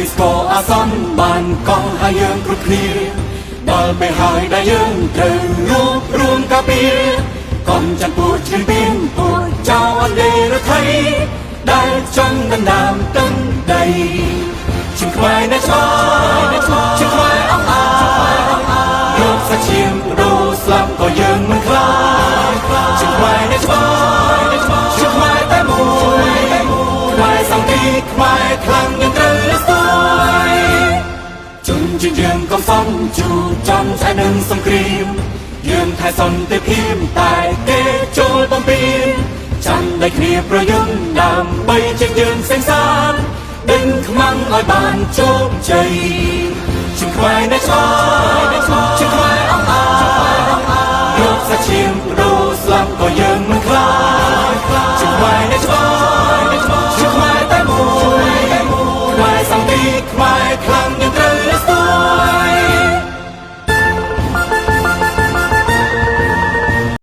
នេះស្គាល់អាសន្នបានកង់ឲ្យយើងគ្រប់គ្នាដល់ពេលហើយដែលយើងត្រូវរួបរวมការពារកុំចាន់ពួកឈ្លានពានពួកចៅអន្តេរថៃដែលចង់ដណ្ដើមទឹកដីជាខ្មែរនៅឆ្លើយជាខ្មែរអង្អាយកសាច់ឈាមរស់ស្លាប់ក៏យើងមិនខ្លាចជាខ្មែរនៅឆ្លើយជាខ្មែរតែមួយខ្មែរសង្កេតខ្មែរខ្លាំងយើងត្រូវស្ទាយជនជាតិយើងកុំសំជួចំឆៃនឹងសង្គ្រាមយើងថែសន្តិភាពតែគេចូលបំពេញចាំដៃគ្នាប្រយុទ្ធដើម្បីជាយើងសេងសានដេញខ្មាំងឲ្យបានជោគជ័យជាខ្មែរនៅឆ្លើយជាខ្មែរអង្អាយកសាច់ឈាមរស់ស្លាប់ក៏យើងមិនខ្លាចជាខ្មែរនៅឆ្លើយ